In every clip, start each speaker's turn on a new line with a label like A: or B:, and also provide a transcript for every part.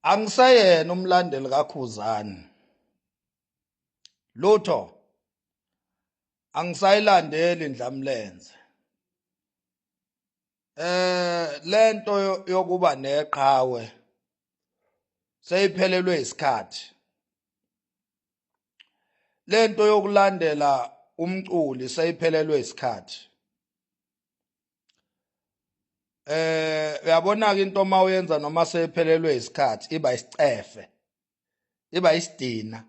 A: Angisayena umlandeli kaKhuzani. Lutho angisayilandeli Dlamlenze. Lento yokuba neqhawe seyiphelelwe isikhathi. Lento yokulandela umculi seyiphelelwe isikhathi. Uyabona ke into mawuyenza noma seyiphelelwe isikhathi iba isicefe. Iba isidina.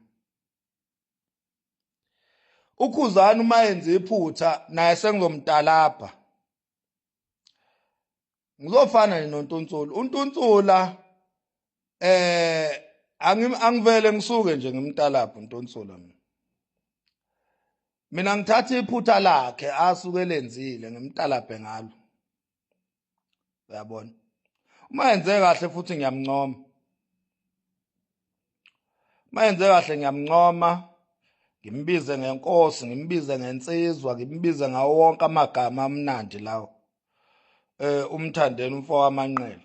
A: uKhuzani uma yenza iphutha naye sengizomtalapha. Ngizofana noNtunsula. uNtunsula angivele ngisuke nje ngimtalapha uNtunsula mina. Mina ngithatha iphutha lakhe asuke lenzile ngimtalaphe ngalo. Uyabona? Uma yenze kahle futhi ngiyamncoma. Uma yenze kahle ngiyamncoma, ngimbize ngenkosi, ngimbize ngensizwa, ngimbize ngawo wonke amagama amnandi lawo. Umthandeni umfo wamanqele.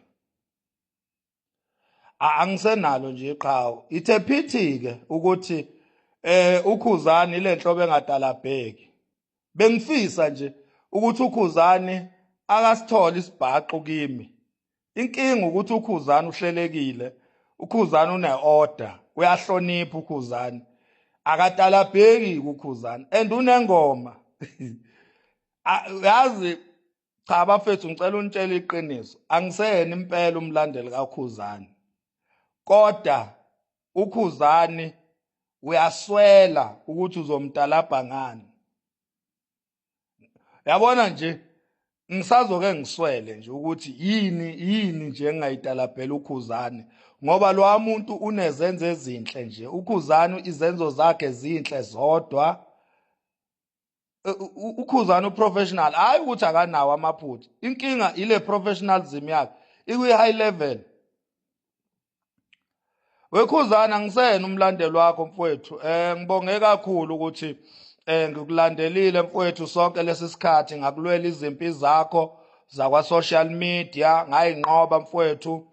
A: Angisenalo nje iqhawe. Ithe phithi ke ukuthi uKhuzani ile nhlobo engadalabheki. Bengifisa nje ukuthi uKhuzani akasithola isibhaqo kimi. Inkinga ukuthi uKhuzani uhlelekile. uKhuzani une-order, uyahlonipha uKhuzani. Akadalabheki uKhuzani and unengoma. Yazi cha bafethu ngicela unitshele iqiniso. Angiseyena impela umlandeli kaKhuzani. Kodwa uKhuzani uyaswela ukuthi uzomtalabha ngani. Yabona nje ngisazoke ngiswele nje ukuthi yini nje engayitalabhela uKhuzani ngoba lo muntu unezenzo ezinhle nje. uKhuzani izenzo zakhe zinhle zodwa. uKhuzani uprofessional, hayi ukuthi akanawo amaphutha. Inkinga ile professionalism yakhe ikwi high level. WeKhuzani angisena umlandeli wakho mfowethu. Ngibonge kakhulu ukuthi ngikulandelile mfowethu sonke lesisikhathi ngakulwela izimpi zakho zakwa social media ngayinqoba mfowethu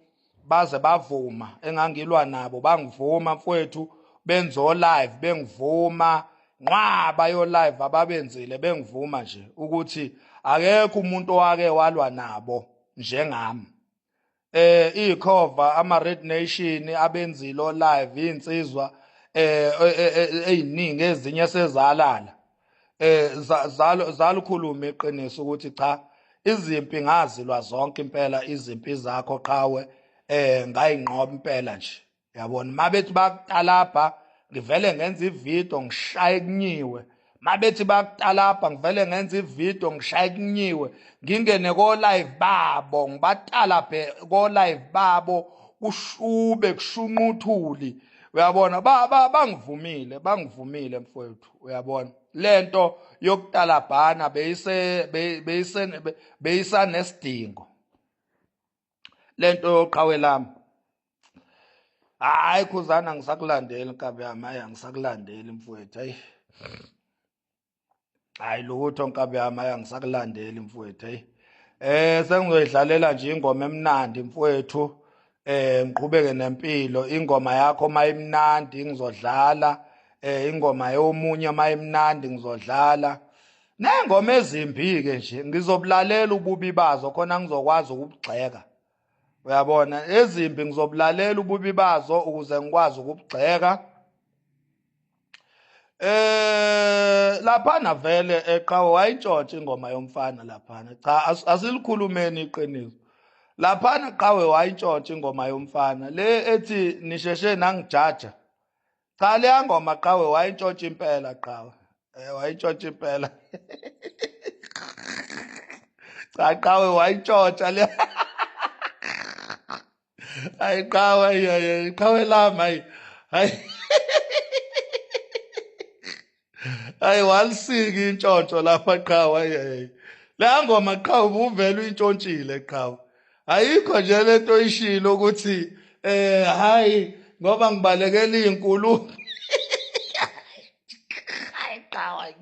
A: baze bavuma engangilwa nabo bangivuma mfowethu benzo live bengivuma nqaba yo live ababenzile bengivuma nje ukuthi akekho umuntu owake walwa nabo njengami. Ikhova ama Red Nation abenzile live insizwa eziningi ezinye sezalala. Zalukhuluma iqiniso ukuthi cha izimpi ngazilwa zonke impela izimpi zakho qhawe ngayinqoba impela nje. Yabona mabethi bakutalapha ngivele ngenza ivideo ngishaye kunyiwe. Mabethi bakutalapha ngivele ngenza ivideo ngishaye kunyiwe. Ngingene ko live babo ngibatalaphe ko live babo kushube kushunquthuli. Uyabona bangivumile mfowethu. Uyabona lento yokutalabhana beyisa nesidingo. Lento yoqhawe lami. Hayi Khuzani angisakulandeli nkabi yami, hayi angisakulandeli mfowethu. Hayi lutho nkabi yami, hayi angisakulandeli mfowethu. Sengizoyidlalela nje ingoma emnandi mfowethu. Ngiqhubeke nempilo. Ingoma yakho mayimnandi ngizodlala. Ingoma yomunye mayimnandi ngizodlala. Nengoma ezimbi ke nje ngizobulalela ububi bazo khona ngizokwazi ukubugxeka. Uyabona ezimbi ngizobulalela ububi bazo ukuze ngikwazi ukubugxeka. Laphana vele eqhawe wayintshontsha ingoma yomfana laphana. Cha asilikhulumeni iqiniso. Laphana qhawe wayintshontsha ingoma yomfana le ethi nisheshe nangijaja. Cha le ngoma qhawe wayintshontsha impela qhawe. Wayintshontsha impela. Cha qhawe wayintshontsha le. Hayi qhawe qhawe lami hayi. Hayi walisika intshontsho lapha qhawe. Le ngoma qhawe ubuvela uyintshontshile qhawe. Ayikho nje lento oyishilo ukuthi hayi ngoba ngibalekela izinkulu. Hayi qhawe.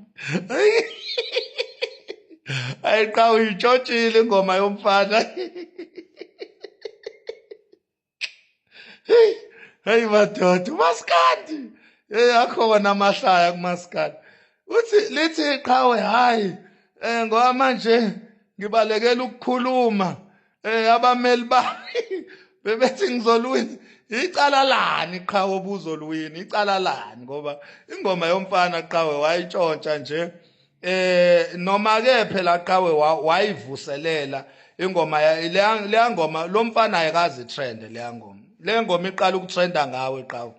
A: Hayi qhawe uyintshontsile ingoma yomfana. Hey madoda, uMaskandi. Akhona amahlaya kuMaskandi. Lithi iqhawe hayi ngoba manje ngibalekela ukukhuluma abameli bami bebethi ngizolwini. Icala lani iqhawe obuzolwini? Icala lani? Ngoba ingoma yomfana qhawe wayitshontsha nje. Noma ke phela qhawe wayivuselela ingoma leya ngoma lo mfana ayikazi trend leya ngoma. Le ngoma iqala ukutrenda ngawe qhawe.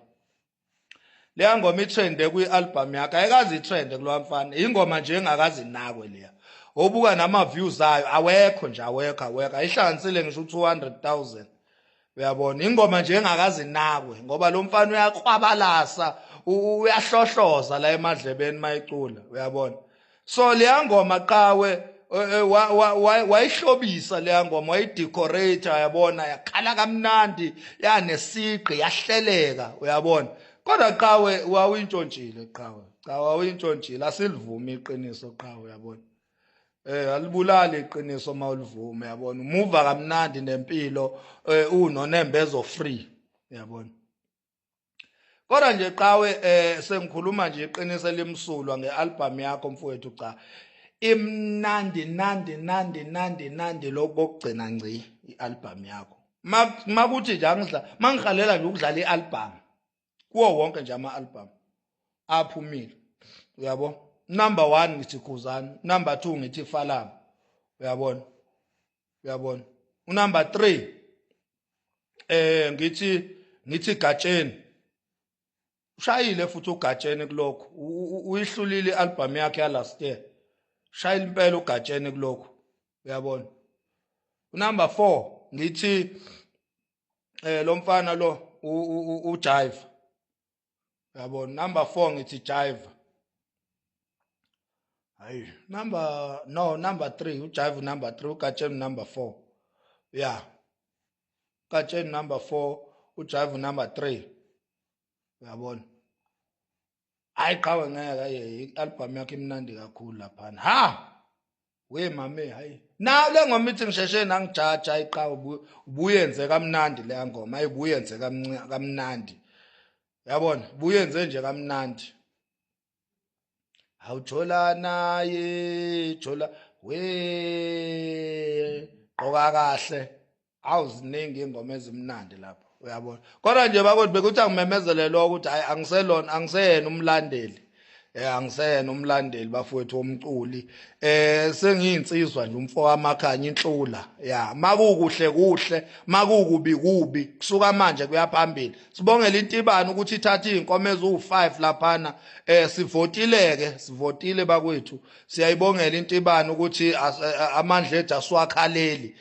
A: Leya ngoma itrende kwi-album yakhe ayikazi itrende kulowa mfana. Ingoma nje engakazi nakwe leya. Obuka nama views ayo awekho nje awekho. Ayihlanganisile ngisho 200,000. Uyabona ingoma nje engakazi nakwe ngoba lo mfana uyakhwabalasa uyahlohloza la emadlebeni mayicula uyabona. So leya ngoma qhawe wayihlobisa leya ngoma wayidecorate uyabona yakhala kamnandi yanesiqi yahleleka uyabona. Kodwa qhawe wawintshontshile qhawe wawintshontshile asilivumi iqiniso qhawe uyabona. Alibulali iqiniso mawulivume uyabona. Umuva kamnandi nempilo unonembezo free uyabona. Kodwa nje qhawe sengikhuluma nje iqiniso elimsulwa ngealbum yakho mfowethu cha. Imnandi nandi lokugcina ngci ialbum yakho. Makuthi nje mangihalela nje ukudlala ialbum kuwo wonke nje ama-album aphumile uyabo. Number 1 ngithi Khuzani, number 2 ngithi Falama uyabona. Number 3 ngithi Gatsheni. Ushayile futhi uGatsheni kulokho. Uyihlulile ialbum yakhe ya last year. Shayile impela uGatsheni kulokho uyabona. Number 4 ngithi lo mfana lo uJive uyabona. Number 4 ngithi Jive. Hayi number 3 uJive number 3 uGatsheni number 4 yeah. Gatsheni number 4 uJive number 3 uyabona. Hayi qhawe ngeke i-album yakhe imnandi kakhulu laphana. Ha we mame hayi na le ngoma ithi ngisheshe nangijaja ayiqhawe ubuyenze kamnandi le ngoma ayibuyenze kamnandi uyabona. Buyenze nje kamnandi. Awuthola naye thola we qoka kahle awuziningi ingoma ezimnandi lapho uyabona. Kodwa nje bakwethu bekuthi angimemezele lo ukuthi hayi angiseyena umlandeli. Angiseyena umlandeli bafowethu womculi. Sengiyinsizwa nje umfo wamakhanya inhlula. Yeah, makukuhle kuhle, makukubi kubi. Kusuka manje kuyaphambili. Sibongela intibani ukuthi ithatha izinkomo ezu5 laphana. Sivotile bakwethu. Siyayibongela intibani ukuthi amandla ethu asiwakhaleli.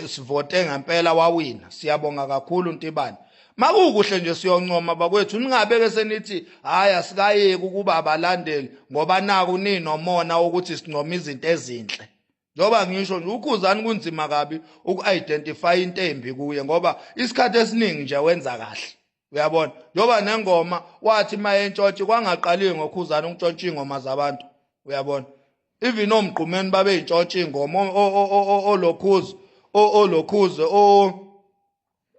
A: Sivote ngempela wawina. Siyabonga kakhulu intibani. Makukuhle nje siyoncoma bakwethu ningabeke senithi hayi asikayeki ukuba abalandeli ngoba naku ninomona ukuthi sincoma izinto ezinhle. Njoba ngisho nje uKhuzani kunzima kabi uku-identify into embi kuye ngoba isikhathi esiningi nje wenza kahle uyabona. Njoba nengoma wathi mayentshotshi kwangaqaliwe ngoKhuzani ukuntshontsha ingoma zabantu uyabona. Even omgqumeni babe intshontsha ingoma olokhuze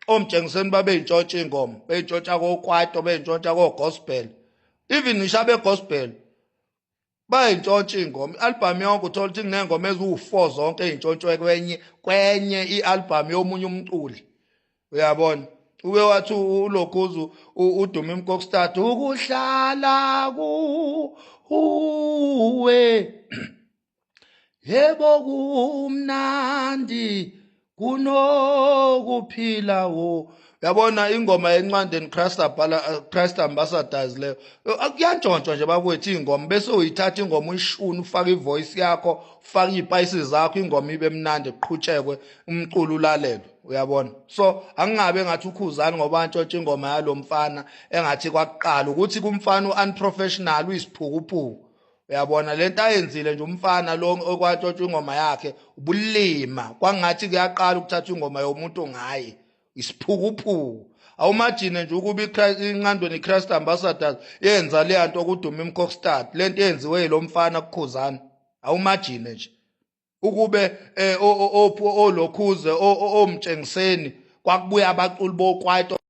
A: omjengiseni babe intshontsha ingoma beyintshontsha kokwaito beyintshontsha kogospel. Even ngisho abegospel bayintshontsha ingoma. I-album yonke uthola ukuthi kunengoma ezu4 zonke ezintshontshiwe kwenye i-album yomunye umculi uyabona. Uke wathi ulokhuzu uDumi Mkokstad ukuhlala kuwe yebo kumnandi kunokuphila wo. Uyabona ingoma encwandeni Christ Ambassadors leyo kuyantshontshwa nje bakwethu ingoma bese uyithatha ingoma uyishuna ufaka ivoice yakho ufaka izipayisi zakho ingoma ibe mnandi kuqhutshekwe umculo ulalelwe uyabona. So angingabe ngathi uKhuzani ngoba antshontsha ingoma yalomfana engathi kwakuqala ukuthi kumfana unprofessional uyisiphukuphuku uyabona. Lento ayenzile nje umfana lo okwatshotshwa ingoma yakhe ubulima kwangathi kuyaqala ukuthatha ingoma yomuntu ongayi isiphukuphuku. Awumagine nje ukuba inqandweni Christ Ambassadors yenza le nto kuDumi Mkokstad lento yenziwe yilomfana kuKhuzani. Awumagine nje ukube olokhuze omtshengiseni kwakubuya abaculi bokwaito